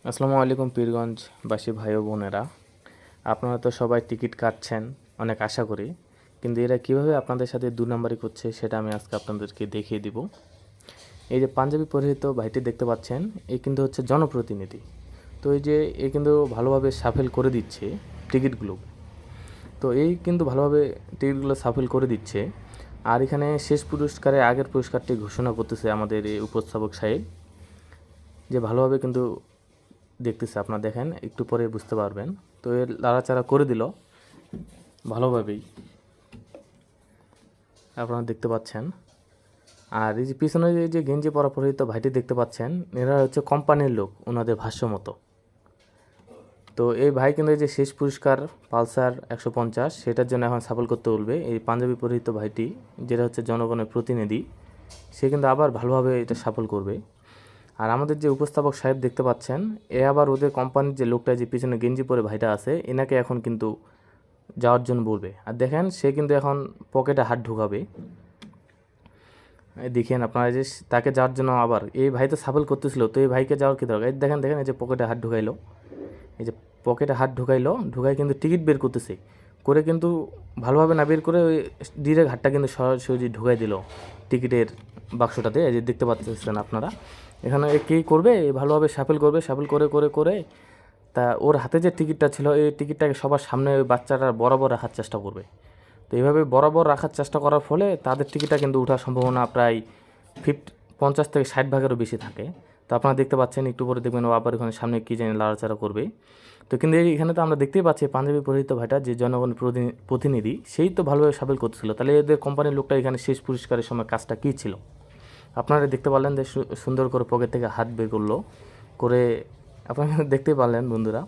আসসালামু আলাইকুম পীরগঞ্জবাসী ভাই ও বোনেরা। আপনারা তো সবাই টিকিট কাটছেন অনেক আশা করি, কিন্তু এরা কিভাবে আপনাদের সাথে 2 নাম্বারি করছে সেটা আমি আজকে আপনাদেরকে দেখিয়ে দিব। এই যে পাঞ্জাবি পরিহিত ভাইটি দেখতে পাচ্ছেন, এ কিন্তু হচ্ছে জনপ্রতিনিধি। তো এই যে এ কিন্তু ভালোভাবে সাফেল করে দিচ্ছে টিকিটগুলো। তো এই কিন্তু ভালোভাবে টিকিটগুলো সাফেল করে দিচ্ছে। আর এখানে শেষ পুরস্কারে আগের পুরস্কারটি ঘোষণা করতেছে আমাদের এই উপস্থাপক সাহেব, যে ভালোভাবে কিন্তু দেখতেছে। আপনারা দেখেন, একটু পরে বুঝতে পারবেন। তো এর লাড়াচাড়া করে দিল ভালোভাবেই, আপনারা দেখতে পাচ্ছেন। আর এই যে পিছনে যে গেঞ্জি পরা পরিহিত ভাইটি দেখতে পাচ্ছেন, এরা হচ্ছে কোম্পানির লোক ওনাদের ভাষ্য মতো। তো এই ভাই কিন্তু এই যে শেষ পুরস্কার পালসার 150 সেটার জন্য এখন সাফল করতে বলবে এই পাঞ্জাবি পরিহিত ভাইটি, যেটা হচ্ছে জনগণের প্রতিনিধি। সে কিন্তু আবার ভালোভাবে এটা সফল করবে। আর আমাদের যে উপস্থাপক সাহেব দেখতে পাচ্ছেন, এ আবার ওদের কোম্পানির যে লোকটা যে পিছনে গেঞ্জি পরে ভাইটা আছে, এনাকে এখন কিন্তু যাওয়ার জন্য বলবে। আর দেখেন, সে কিন্তু এখন পকেটে হাত ঢুকাবে। দেখেন আপনারা যে তাকে যাওয়ার জন্য, আবার এই ভাই তো সাফল করতেছিল, তো এই ভাইকে যাওয়ার কী দরকার? এই দেখেন দেখেন, এই যে পকেটে হাত ঢুকাইলো, এই যে পকেটে হাত ঢুকাইলো, ঢুকাই কিন্তু টিকিট বের করতেছে, করে কিন্তু ভালোভাবে না বের করে ওই ডিরেক্ট হাতটা কিন্তু সরাসরি ঢুকাই দিল টিকিটের বাক্সটাতে। এই যে দেখতে পাচ্ছেন আপনারা, এখানে কী করবে, ভালোভাবে সাফেল করবে, সাফেল করে করে করে তা ওর হাতে যে টিকিটটা ছিল, এই টিকিটটাকে সবার সামনে ওই বাচ্চাটার বরাবর রাখার চেষ্টা করবে। তো এইভাবে বরাবর রাখার চেষ্টা করার ফলে তাদের টিকিটটা কিন্তু ওঠার সম্ভাবনা প্রায় 50 থেকে 60 ভাগেরও বেশি থাকে। তো আপনারা দেখতে পাচ্ছেন, একটু পরে দেখবেন ও আবার ওখানে সামনে কী জানি লাড়াচাড়া করবে। তো কিন্তু এখানে তো আমরা দেখতেই পাচ্ছি পাঞ্জাবি পরিহিত ভাইটা যে জনগণের প্রতিনিধি, সেই তো ভালোভাবে সাফেল করতেছিল। তাহলে এদের কোম্পানির লোকটা এখানে শেষ পুরস্কারের সময় কাজটা কী ছিল? আপনারা দেখতে পারলেন যে সুন্দর করে পকেট থেকে হাত বের করলো, করে আপনারা দেখতেই পারলেন বন্ধুরা।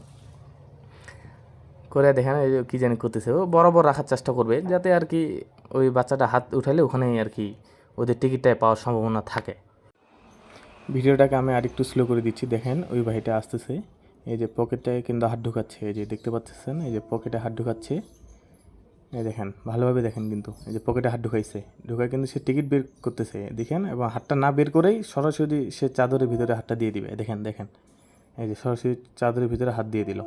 করে দেখেন এই কী জানি করতেছে, ও বরাবর রাখার চেষ্টা করবে যাতে আর কি ওই বাচ্চাটা হাত উঠালে ওখানেই আর কি ওদের টিকিটটায় পাওয়ার সম্ভাবনা থাকে। ভিডিওটাকে আমি আরেকটু স্লো করে দিচ্ছি। দেখেন ওই ভাইটা আসতেছে, এই যে পকেটটায় কিন্তু হাত ঢুকাচ্ছে, এই যে দেখতে পাচ্ছেন, এই যে পকেটে হাত ঢুকাচ্ছে। এই দেখেন ভালোভাবে দেখেন, কিন্তু এই যে পকেটে হাত ঢুকাইছে, ঢুকায় কিন্তু সে টিকিট বের করতেছে দেখেন, এবং হাতটা না বের করেই সরাসরি সে চাদরের ভিতরে হাতটা দিয়ে দিবে। দেখেন দেখেন, এই যে সরাসরি চাদরের ভিতরে হাত দিয়ে দিল,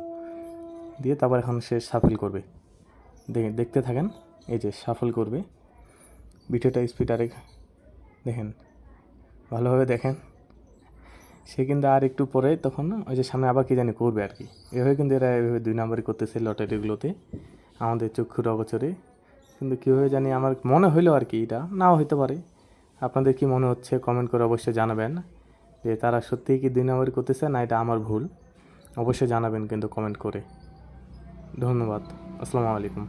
দিয়ে তারপর এখন সে সাফল করবে। দেখতে থাকেন, এই যে সাফল করবে। ভিডিওটা স্পিড আরেক দেখেন, ভালোভাবে দেখেন। সে কিন্তু আর একটু পরে তখন ওই যে সামনে আবার কী জানি করবে আর কি। এভাবে কিন্তু এরা এভাবে 2 নাম্বারই করতেছে লটারিগুলোতে আমাদের চক্ষুর অগোচরে। কিন্তু কীভাবে জানি আমার মনে হইলো আর কি, এটা নাও হইতে পারে। আপনাদের কি মনে হচ্ছে কমেন্ট করে অবশ্যই জানাবেন, যে তারা সত্যিই কি 2 নাম্বারই করতেছে না এটা আমার ভুল। অবশ্যই জানাবেন কিন্তু কমেন্ট করে। ধন্যবাদ। আসসালামু আলাইকুম।